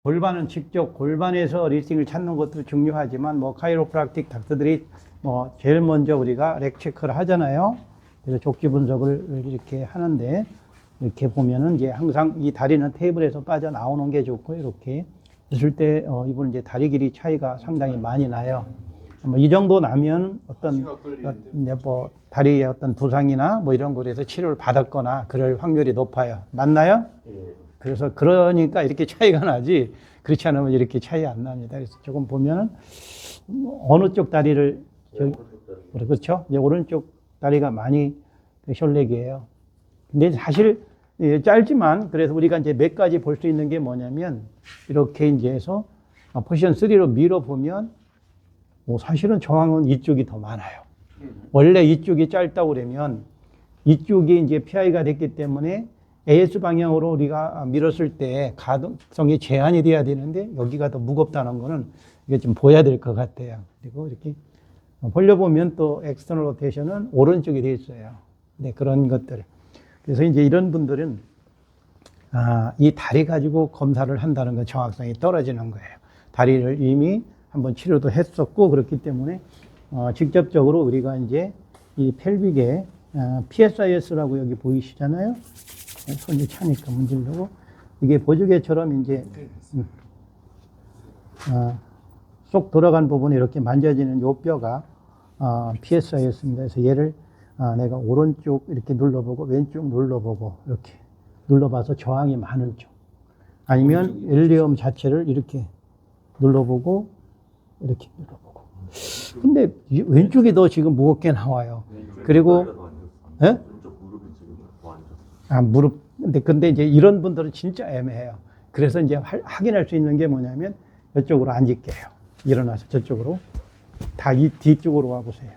골반은 직접 골반에서 리스팅을 찾는 것도 중요하지만 뭐 카이로프락틱 닥터들이 뭐 제일 먼저 우리가 렉 체크를 하잖아요. 그래서 족지 분석을 이렇게 하는데 이렇게 보면은 이제 항상 이 다리는 테이블에서 빠져나오는 게 좋고 이렇게 있을 때 이분 이제 다리 길이 차이가 상당히 많이 나요. 뭐 이 정도 나면 어떤 뭐 다리의 어떤 부상이나 뭐 이런 거에서 치료를 받았거나 그럴 확률이 높아요. 맞나요? 그래서 그러니까 이렇게 차이가 나지 그렇지 않으면 이렇게 차이 안 납니다. 그래서 조금 보면은 어느 쪽 다리를 그렇죠? 이제 오른쪽 다리가 많이 숄렉이에요. 근데 사실 짧지만 그래서 우리가 이제 몇 가지 볼 수 있는 게 뭐냐면 이렇게 이제 해서 포지션 3로 밀어 보면 뭐 사실은 저항은 이쪽이 더 많아요. 원래 이쪽이 짧다고 그러면 이쪽이 이제 PI가 됐기 때문에 AS 방향으로 우리가 밀었을 때 가동성이 제한이 돼야 되는데 여기가 더 무겁다는 거는 이게 좀 보여야 될 것 같아요. 그리고 이렇게 벌려보면 또 엑스터널 로테이션은 오른쪽에 돼 있어요. 네, 그런 것들. 그래서 이제 이런 분들은 이 다리 가지고 검사를 한다는 건 정확성이 떨어지는 거예요. 다리를 이미 한번 치료도 했었고 그렇기 때문에 직접적으로 우리가 이제 이 펠빅에 PSIS라고 여기 보이시잖아요. 손이 차니까 문질르고 이게 보조개처럼 이제 쏙 돌아간 부분이 이렇게 만져지는 요 뼈가 PSIS입니다. 그래서 얘를 내가 오른쪽 이렇게 눌러보고 왼쪽 눌러보고 이렇게 눌러봐서 저항이 많은 쪽 아니면 엘리엄 자체를 이렇게 눌러보고 이렇게 눌러보고 근데 왼쪽이 더 지금 무겁게 나와요. 그리고 예? 무릎 근데 이제 이런 분들은 진짜 애매해요. 그래서 이제 확인할 수 있는 게 뭐냐면 이쪽으로 앉을게요. 일어나서 저쪽으로 다 이 뒤쪽으로 와 보세요.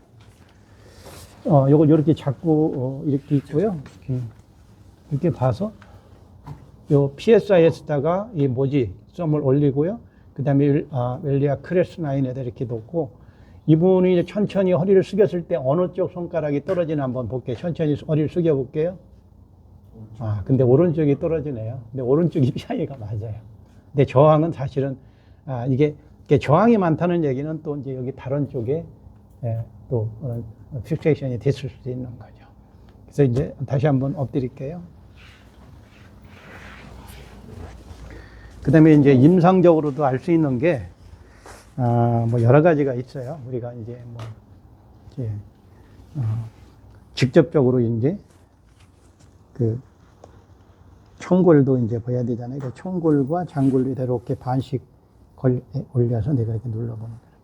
요걸 이렇게 잡고 이렇게 있고요. 이렇게 봐서 요 PSI에다가 이 썸을 올리고요. 그 다음에 웰리아 크레스나인에다 이렇게 놓고 이분이 이제 천천히 허리를 숙였을 때 어느 쪽 손가락이 떨어지나 한번 볼게요. 천천히 허리를 숙여 볼게요. 근데 오른쪽이 떨어지네요. 근데 오른쪽이 PI가 맞아요. 근데 저항은 사실은 이게 저항이 많다는 얘기는 또 이제 여기 다른 쪽에 또 픽세이션이 됐을 수도 있는 거죠. 그래서 이제 다시 한번 엎드릴게요. 그 다음에 이제 임상적으로도 알 수 있는 게, 뭐 여러 가지가 있어요. 우리가 이제 뭐, 직접적으로 이제 그 총골도 이제 봐야 되잖아요. 그 총골과 장골을 이렇게 반씩 올려서 내가 이렇게 눌러보는 거예요.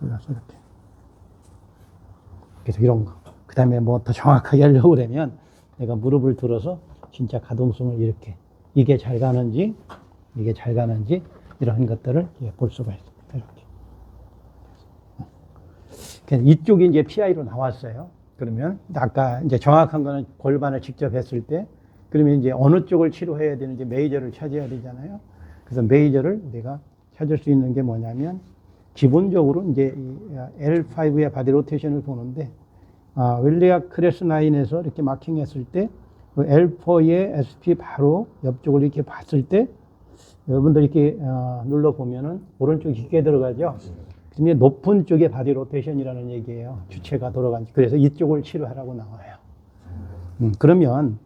눌러서 이렇게. 그래서 이런 거. 그 다음에 뭐 더 정확하게 하려고 그러면 내가 무릎을 들어서 진짜 가동성을 이렇게 이게 잘 가는지 이런 것들을 볼 수가 있습니다. 이렇게. 이쪽이 이제 PI로 나왔어요. 그러면 아까 이제 정확한 거는 골반을 직접 했을 때 그러면 이제 어느 쪽을 치료해야 되는지 메이저를 찾아야 되잖아요. 그래서 메이저를 우리가 찾을 수 있는 게 뭐냐면 기본적으로 이제 L5의 바디 로테이션을 보는데 웰리아 크레스나인에서 이렇게 마킹했을 때 L4의 SP 바로 옆쪽을 이렇게 봤을 때 여러분들 이렇게 눌러보면은 오른쪽이 깊게 들어가죠. 그러면 높은 쪽의 바디 로테이션이라는 얘기예요. 주체가 돌아간. 그래서 이쪽을 치료하라고 나와요. 그러면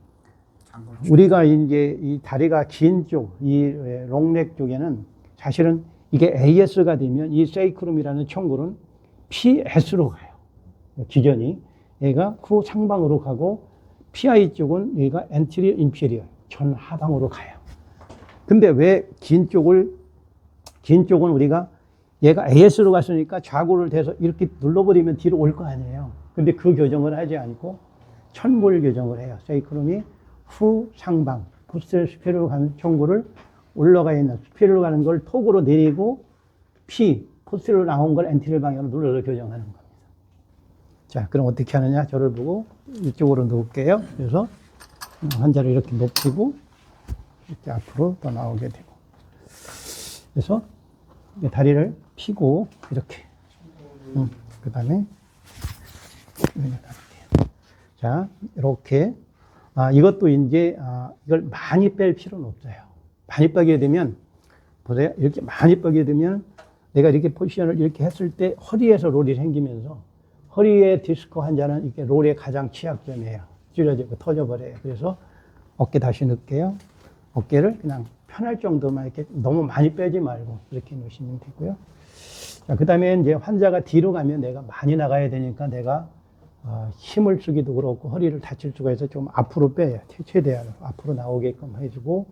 우리가 이제 이 다리가 긴 쪽, 이 롱넥 쪽에는 사실은 이게 AS가 되면 이 세이크룸이라는 총골은 PS로 가요. 기전이. 얘가 후 상방으로 가고 PI 쪽은 얘가 anterior inferior, 전 하방으로 가요. 근데 왜 긴 쪽은 우리가 얘가 AS로 갔으니까 좌골을 대서 이렇게 눌러버리면 뒤로 올 거 아니에요. 근데 그 교정을 하지 않고 천골 교정을 해요. 세이크룸이 후 상방, 포스테리어 스피어로 가는 총골을 올라가 있는 스피어로 가는 걸 톡으로 내리고 포스테리어로 나온 걸 엔티리어 방향으로 눌러서 교정하는 겁니다. 자, 그럼 어떻게 하느냐? 저를 보고 이쪽으로 놓을게요. 그래서 환자를 이렇게 높이고 이렇게 앞으로 더 나오게 되고. 그래서 다리를 펴고 이렇게. 그 다음에 자, 이렇게. 이것도 이제 이걸 많이 뺄 필요는 없어요. 많이 빼게 되면 보세요. 이렇게 많이 뻗게 되면 내가 이렇게 포지션을 이렇게 했을 때 허리에서 롤이 생기면서 허리의 디스크 환자는 이게 롤의 가장 취약점이에요. 찌려지고 터져버려요. 그래서 어깨 다시 넣을게요. 어깨를 그냥 편할 정도만 이렇게 너무 많이 빼지 말고 이렇게 놓으시면 되고요. 자, 그 다음에 이제 환자가 뒤로 가면 내가 많이 나가야 되니까 내가 힘을 쓰기도 그렇고 허리를 다칠 수가 있어서 좀 앞으로 빼요. 최대한 앞으로 나오게끔 해주고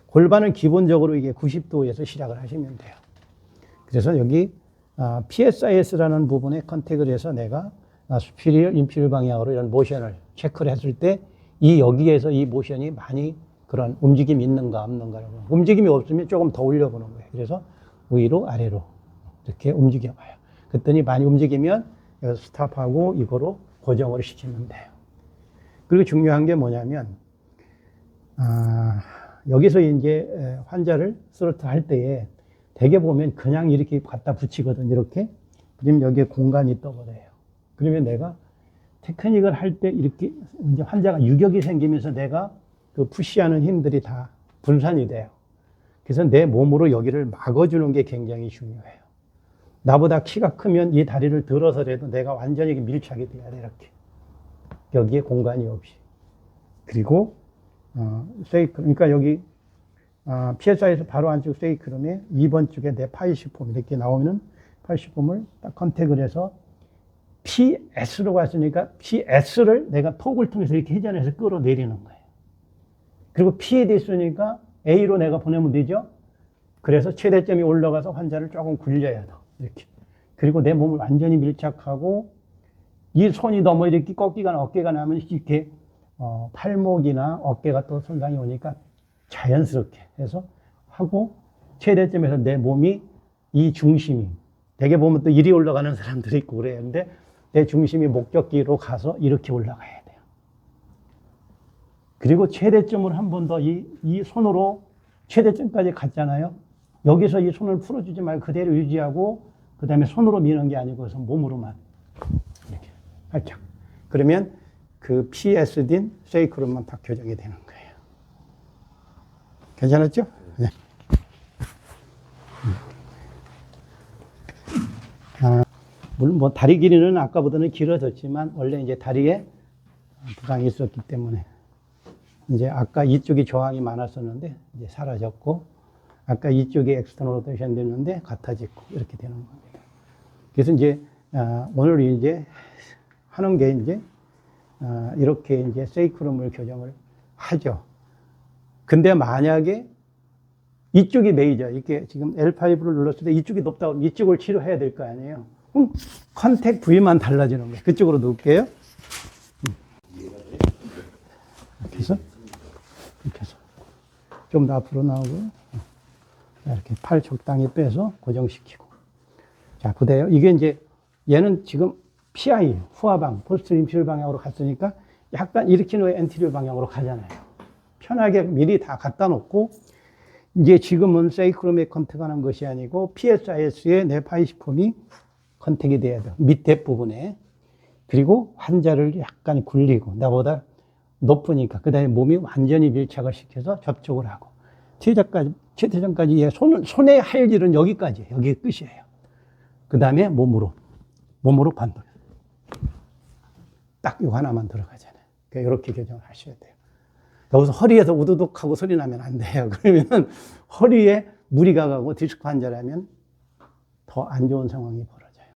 골반은 기본적으로 이게 90도에서 시작을 하시면 돼요. 그래서 여기 PSIS라는 부분에 컨택을 해서 내가 superior, inferior 방향으로 이런 모션을 체크를 했을 때 이 여기에서 이 모션이 많이 그런 움직임이 있는가 없는가라고. 움직임이 없으면 조금 더 올려보는 거예요. 그래서 위로 아래로 이렇게 움직여봐요. 그랬더니 많이 움직이면 여기서 스탑하고 이거로 고정을 시키면 돼요. 그리고 중요한 게 뭐냐면 여기서 이제 환자를 스로트 할 때에 대개 보면 그냥 이렇게 갖다 붙이거든. 이렇게. 그러면 여기에 공간이 떠버려요. 그러면 내가 테크닉을 할 때 이렇게 이제 환자가 유격이 생기면서 내가 그 푸시하는 힘들이 다 분산이 돼요. 그래서 내 몸으로 여기를 막아주는 게 굉장히 중요해요. 나보다 키가 크면 이 다리를 들어서라도 내가 완전히 밀착이 돼야 돼. 이렇게. 여기에 공간이 없이. 그리고, 그러니까 여기, PSI에서 바로 안쪽 세이크름에 2번 쪽에 내 파이시폼 이렇게 나오면은 파이시폼을 딱 컨택을 해서 PS로 갔으니까 PS를 내가 톡을 통해서 이렇게 회전해서 끌어내리는 거예요. 그리고 P에 있으니까 A로 내가 보내면 되죠? 그래서 최대점이 올라가서 환자를 조금 굴려야 돼. 이렇게. 그리고 내 몸을 완전히 밀착하고 이 손이 너무 이렇게 꺾이거나 어깨가 나면 이렇게 팔목이나 어깨가 또 손상이 오니까 자연스럽게 해서 하고 최대점에서 내 몸이 이 중심이 되게 보면 또 이리 올라가는 사람들이 있고 그래요. 근데 내 중심이 목적지로 가서 이렇게 올라가야 돼요. 그리고 최대점을 한 번 더 이 손으로 최대점까지 갔잖아요. 여기서 이 손을 풀어주지 말고 그대로 유지하고 그 다음에 손으로 미는 게 아니고 그래서 몸으로만 이렇게 살짝. 그러면 그 PSD인 세이크름만 딱 교정이 되는 거예요. 괜찮았죠? 네. 물론 뭐 다리 길이는 아까보다는 길어졌지만 원래 이제 다리에 부상이 있었기 때문에 이제 아까 이쪽이 저항이 많았었는데 이제 사라졌고 아까 이쪽에 엑스터널 로테이션 됐는데 같아지고 이렇게 되는 겁니다. 그래서 이제 오늘 이제 하는 게 이제 이렇게 이제 세이크름을 교정을 하죠. 근데 만약에 이쪽이 메이저, 이렇게 지금 L5를 눌렀을 때 이쪽이 높다 그러면 이쪽을 치료해야 될 거 아니에요. 그럼 컨택 부위만 달라지는 거예요. 그쪽으로 놓을게요. 이렇게 해서, 이렇게 해서. 좀 더 앞으로 나오고, 이렇게 팔 적당히 빼서 고정시키고. 자, 그대요. 이게 이제, 얘는 지금 PI, 후하방, 포스트 임필 방향으로 갔으니까 약간 이렇게 놓여 엔티리어 방향으로 가잖아요. 편하게 미리 다 갖다 놓고, 이제 지금은 세이크롬에 컨택하는 것이 아니고 PSIS의 내 파이시폼이 컨택이 돼야 돼. 밑에 부분에. 그리고 환자를 약간 굴리고 나보다 높으니까 그 다음에 몸이 완전히 밀착을 시켜서 접촉을 하고 최대점까지 손에 할 일은 여기까지예요. 여기 끝이에요. 그 다음에 몸으로 반복. 딱 이거 하나만 들어가잖아요. 그러니까 이렇게 교정을 하셔야 돼요. 여기서 허리에서 우두둑 하고 소리 나면 안 돼요. 그러면 허리에 무리가 가고 디스크 환자라면 더 안 좋은 상황이 벌어져요.